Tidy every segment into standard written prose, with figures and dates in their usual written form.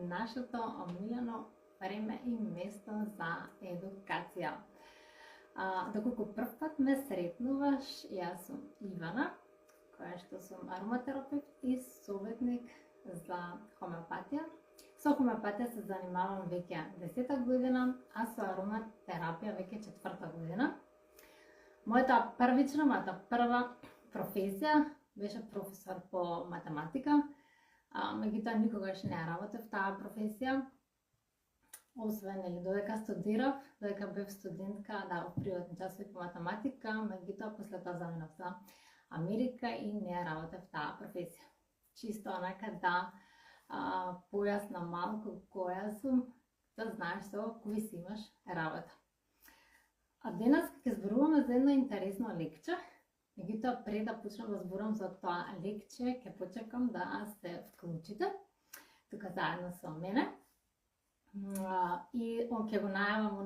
нашето омилено време и место за едукација. Доколку прв пат ме сретнуваш, јас сум Ивана, која што сум ароматерапевт и советник за хомеопатија. Со хомеопатија се занимавам веќе 10-та година, а со ароматерапија веќе 4-та година. Мојата прва професија беше професор по математика. Меѓутоа никогаш не работев таа професија. Освен додека студирав, додека бев студентка, давав приватни часови по математика, меѓутоа после тоа заминав за Америка и не работев таа професија. Чисто онака да појасна малку која сум, да знаеш со кои си имаш работа. А денес ќе зборуваме за едно интересно лекче. Меѓутоа, пред да почнам да зборам за тоа лекче, ќе почекам да се вклучите тука заедно со мене. И ќе го најавам,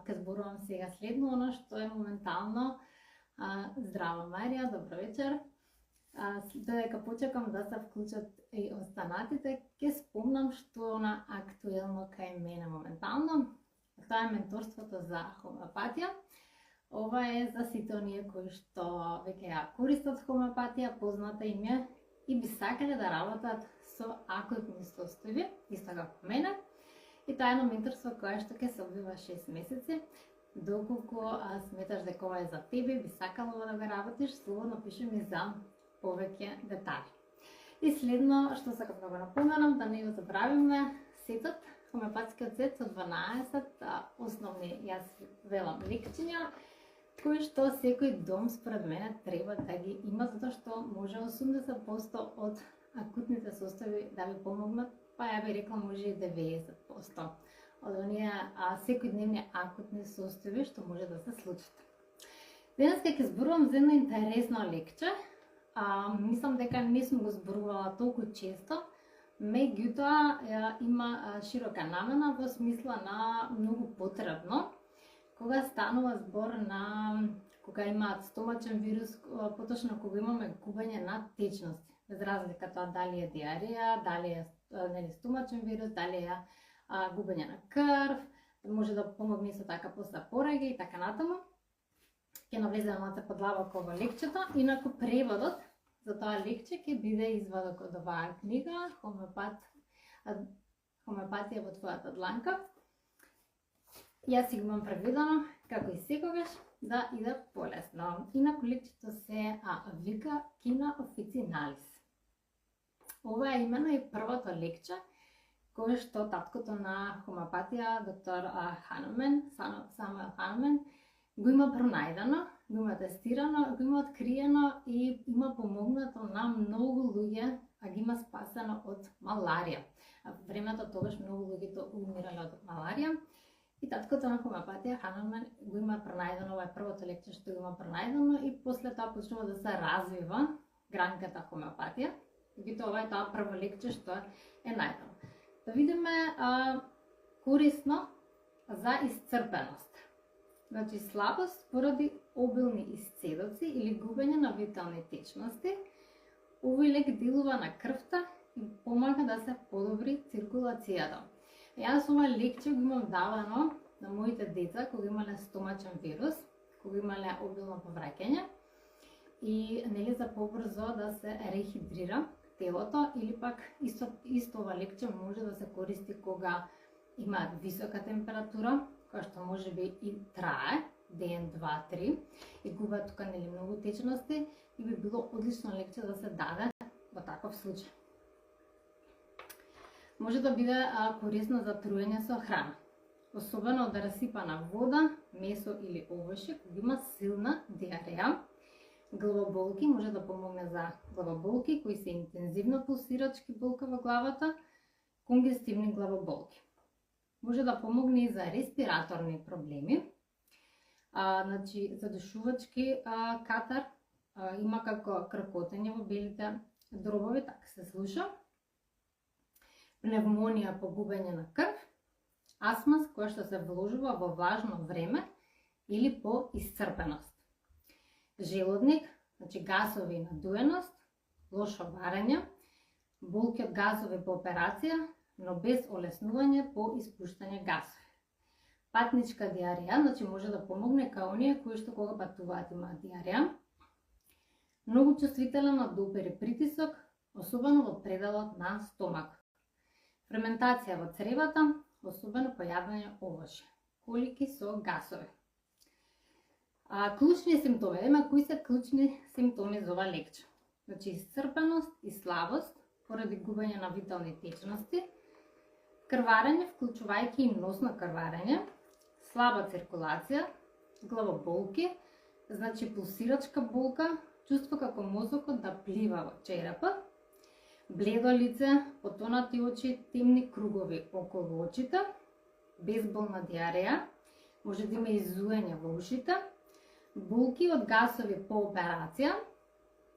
ќе зборувам сега следно, оно што е моментално. Здраво, Марија, добро вечер. Додека почекам да се вклучат и останатите, ќе спомнам што е она актуелно кај мене моментално. Тоа е менторството за хомеопатија. Ова е за сите оние кои што веќе ја користат хомеопатија, позната им е и би сакале да работат со акутни состојби, исто како мене. И тоа е едно менторство кое што ќе се одвива 6 месеци. Доколку сметаш дека ова е за тебе, би сакало да го работиш, слободно пиши ми за повеќе детали. И следно што сакам да го напоменам, да не го забравиме, сетот, хомеопатскиот сет со 12 основни, јас велам, лекчиња, кои што секој дом според мене треба да ги има, затоа што може 80% од акутните состојби да ви помогнат, па ја би рекла може и 90% од оние секојдневни акутни состојби што може да се случат. Денес ќе зборувам за едно интересно лекче. Мислам дека не сум го зборувала толку често, меѓутоа има широка намена во смисла на многу потребно. Кога станува збор на кога имаат стомачен вирус, поточно кога имаме губење на течности, без разлика тоа дали е диарија, дали е стомачен вирус, дали е губење на крв, може да помогне исто така после пораѓај и така натаму. Ќе навлеземе малку подлабоко во лекчето, инаку преводот за тоа лекче ќе биде извадок од оваа книга Хомеопатија во твојата дланка. Јас си го имам преведено, како и секогаш, да иде полесно. Инаку лекчето се вика Quina Officinalis. Ова е именно и првото лекче кое што таткото на хомеопатија, доктор Самуел Ханемен, го има пронајдено, го има тестирано, го има откриено и има помогнато на многу луѓе, а ги има спасено од маларија. Времето тогаш многу луѓето умирале од маларија. И таткото на хомеопатија, Ханемен, го има пронајдено, ова е првото лекче што го има пронајдено и после тоа почнува да се развива гранката хомеопатија. Меѓутоа ова е тоа прво лекче што е најдено. Да видиме корисно за исцрпеност. Значи слабост поради обилни исцедоци или губење на витални течности, овој лек делува на крвта и помага да се подобри циркулацијата. Јас ова лекче го имам давано на моите деца кога имале стомачен вирус, кога имале обилно повраќање и нели за побрзо да се рехидрира телото, или пак исто ова лекче може да се користи кога има висока температура, која што може би и трае ден, 2, 3 и губат тука нели многу течности и би било одлично лекче да се даде во таков случај. Може да биде корисно за труење со храна, особено од расипана вода, месо или овошје, кога има силна диареја. Главоболки може да помогне за главоболки кои се интензивно пулсирачки болка во главата, конгестивни главоболки. Може да помогне и за респираторни проблеми, значи задушувачки катар, има како кркотење во белите дробови, така се слуша, пневмонија по губење на крв, астма која што се вложува во влажно време или по исцрпеност. Желудник, значи гасови и надуеност, лошо варење, болки од газови по операција, но без олеснување по испуштање гасови. Патничка диареја, значи може да помогне као оние кои што кога патуваат имаат диареја. Многу чувствителен на допир и притисок, особено во пределот на стомак. Ферментација во цревата, особено појавување овошје, колики со гасови. Клучни симптоми, кои се клучни симптоми за ова лекче? Значи исцрпеност и слабост поради губење на витални течности, крварење вклучувајќи и носно крварење, слаба циркулација, главоболки, значи пулсирачка болка, чувство како мозокот да плива во черепот, бледо лице, потонати очи, темни кругови околу очите, безболна диареја, може да има изуење во ушите, болки од гасови по операција.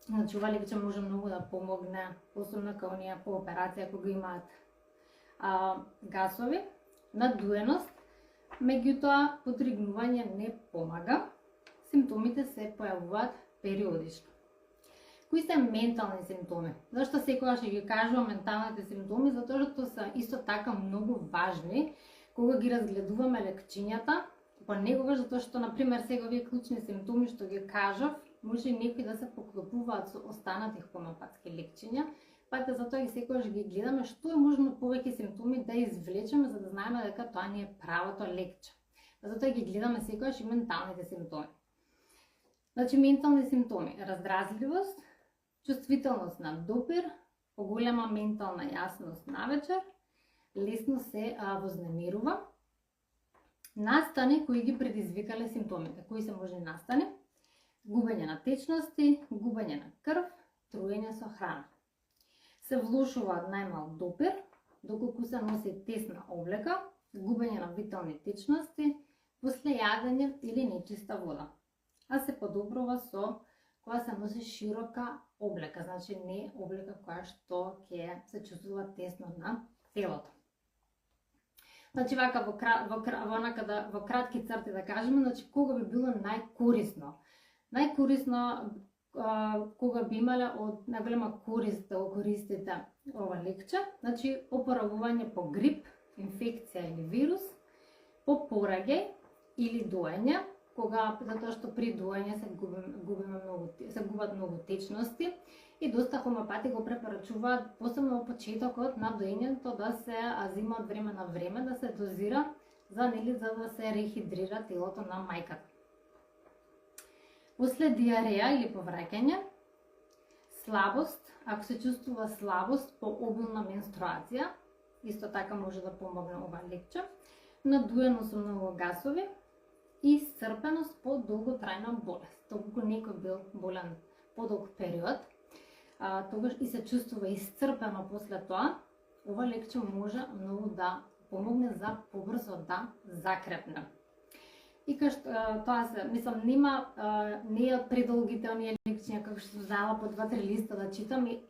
Значи ова лекче може многу да помогне, посебно као оние по операција кога имаат гасови, надуеност, меѓутоа потригнување не помага. Симптомите се појавуваат периодично. Кои се ментални симптоми? Зашто секогаш ќе ги кажувам менталните симптоми? Затоа што се исто така многу важни кога ги разгледуваме лекчињата, понекогаш затоа што, например, сега овие клучни симптоми што ги кажав, може некои да се поклопуваат со останатих хомеопатски лекчиња, па затоа и секогаш ги гледаме што е можно повеќе симптоми да извлечеме за да знаеме дека тоа не е правото лекче. Затоа ги гледаме секогаш и менталните симптоми. Значи ментални симптоми: раздразливост, чувствителност на допир, поголема ментална јасност навечер, лесно се вознемирува. Настани кои ги предизвикале симптомите. Кои се можни настани? Губење на течности, губење на крв, труење со храна. Се влошува најмал допир, доколку се носи тесна облека, губење на витални течности, после јадење или нечиста вода. А се подобрува со кога се носи широка облека, значи не облека која што ќе се чувствува тесно на телото. Значи вака во кратки црти да кажеме, значи кога би било најкорисно? Најкорисно кога би имале од најголема корист да го користите ова лекче, значи опоравување по грип, инфекција или вирус, по пораѓај или доење, затоа што при доење се губат многу течности и доста хомеопати го препорачуваат, посебно во почетокот на доењето, да се зема од време на време, да се дозира за да се рехидрира телото на мајката. После диареја или повраќање, слабост, ако се чувствува слабост по обилна менструација, исто така може да помогне ова лекче, надуено со многу гасови и исцрпеност по долготрајна болест. Доколку некој бил болен подолг период, тогаш и се чувствува исцрпено после тоа, ова лекче може многу да помогне за побрзо да закрепне. И тоа се, мислам, не е предолгите оние лекциња како што дала по 2-3 листа да читам и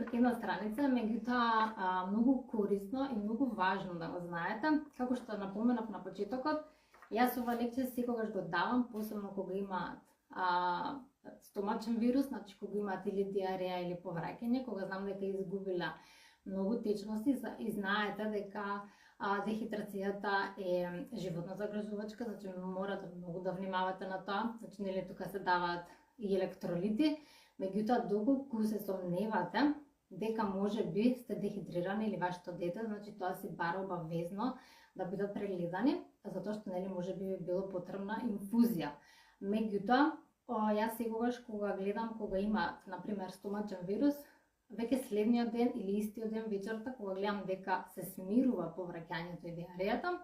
една страница, меѓутоа многу корисно и многу важно да го знаете. Како што напоменав на почетокот, јас ова лекција секогаш го давам, посебно кога имаат стомачен вирус, значи кога имаат или диареја или повраќање, кога знам дека изгубила многу течности и знаете дека дехидрацијата е животно загрижувачка, значи мора да многу да внимавате на тоа, значи нели тука се даваат и електролити, меѓутоа доколку се сомневате дека може би сте дехидрирани или вашето дете, значи тоа си бара обавезно да бидат прегледани, затоа што нели може би било потребна инфузија. Меѓутоа, јас секогаш кога гледам кога има, например, стомачен вирус, веќе следниот ден или истиот ден вечерта, кога гледам дека се смирува повраќањето и диарејата,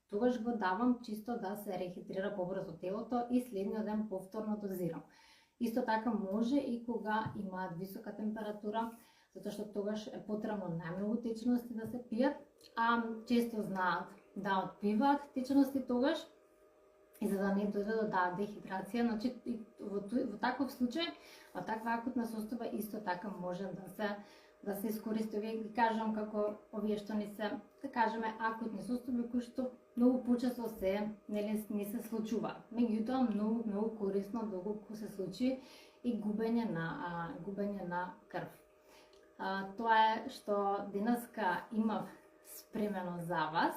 тогаш го давам чисто да се рехидрира побрзо телото и следниот ден повторно дозирам. Исто така може и кога имаат висока температура, затоа што тогаш е потребно најмногу течности да се пијат, а често знаат да отпиваат течности тогаш, и за да не дојде до дехидрација, значи во таков случај, во таква акутна состојба исто така може да се искористи. Вие ги кажам како овие што не се, да кажеме, акутни состојби кои што многу почесто не се случува. Меѓутоа многу корисно доколку се случи и губење на крв. Тоа е што денеска имав спремено за вас.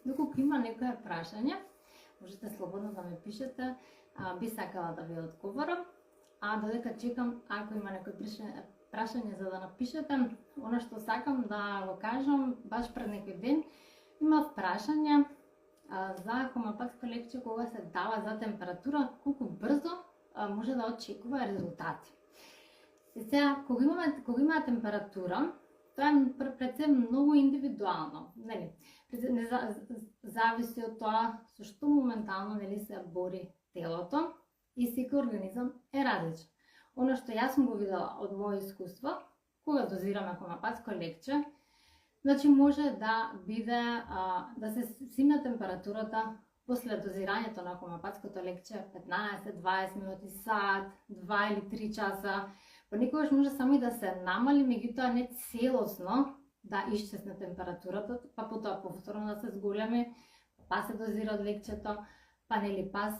Доколку има некое прашање, можете слободно да ме пишете, би сакала да ви одговорам. А додека чекам, ако има некој прашање за да напишете, она што сакам да го кажам, баш пред некој ден имав прашање за хомеопатско лекче кога се дава за температура, колку брзо може да очекува резултати. И сега, кога има температура, тоа е пред се многу индивидуално, нели? Зависи од тоа со што моментално, нели, се бори телото и секој организам е различен. Оно што јас сум го видела од моје искуство, кога дозираме хомеопатско лекче, значи може да биде да се симне температурата после дозирањето на хомеопатското лекче 15-20 минути, сат, 2 или 3 часа. Понекогаш може само и да се намали, меѓутоа не целосно да исчезне температурата, па потоа повторно да се зголеми, па се дозира од лекчето, па нели па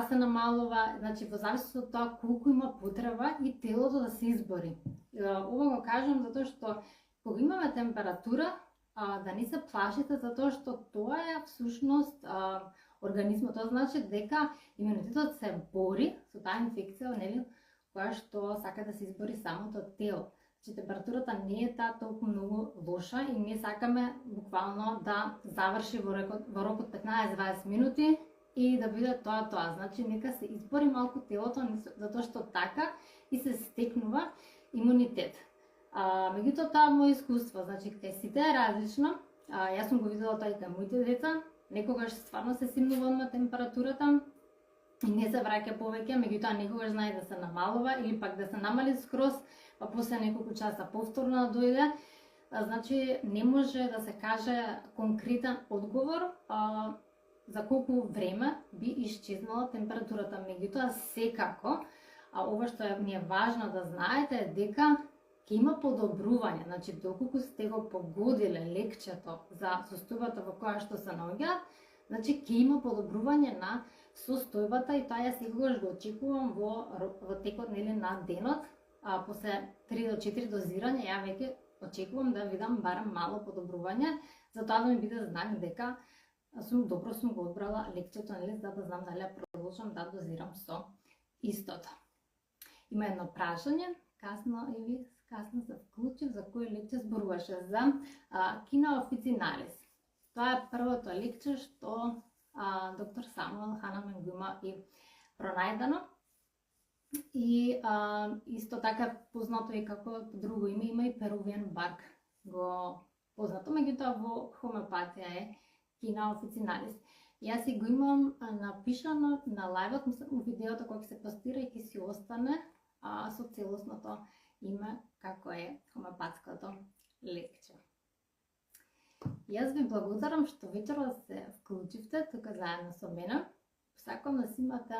се намалува, значи во зависност од тоа колку има потреба и телото да се избори. Ова го кажам затоа што кога имаме температура, да не се плашите затоа што тоа е всушност организмот, тоа значи дека имунитетот се бори со таа инфекција, нели, која што сака да се избори самото тело. Че температурата не е таа толку многу лоша и ние сакаме буквално да заврши во рок од 15-20 минути и да биде тоа. Значи нека се избори малку телото затоа што така и се стекнува имунитет. Меѓутоа тоа е моје искуство, значи кај сите е различно. Јас сум го видела тоа и кај моите деца. Некогаш стварно се симнува одма температурата и не се враќа повеќе, меѓутоа некогаш знае да се намалува или пак да се намали скроз, па после неколку часа повторно да дојде. Значи не може да се каже конкретен одговор за колку време би исчезнала температурата. Меѓутоа секако, ова што ми е важно да знаете е дека ќе има подобрување. Значи доколку сте го погодиле лекчето за состојбата во која што се наоѓа, значи ќе има подобрување на состојбата и тоа ја секогаш го очекувам во текот, нели, на денот. После 3 до 4 дозирања ја веќе очекувам да видам барем мало подобрување, затоа да ми биде знак дека сум го одбрала лекчето, нели, за да знам дали ја продолжам да дозирам со истото. Има едно прашање, касно се вклучив, за кој лекче зборуваше, за Quina officinalis. Тоа е првото лекче што доктор Самуел Ханамен го има и пронајдено. И исто така познато и како друго име, има и Peruvian bark го познато, меѓутоа во хомеопатија е Quina officinalis. Јас си го имам напишано на лајвот, у видеото кој се постира и ќе си остане со целосното име како е хомеопатското лекче. Јас ви благодарам што вечерва се вклучивте тука заедно со мене. Сакам да си имате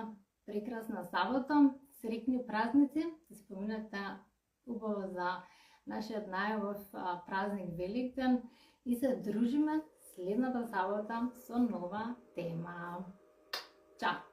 прекрасна сабота, среќни празници, да споминете убаво за нашиот најубав празник Великден и се дружиме следната сабота со нова тема. Чао!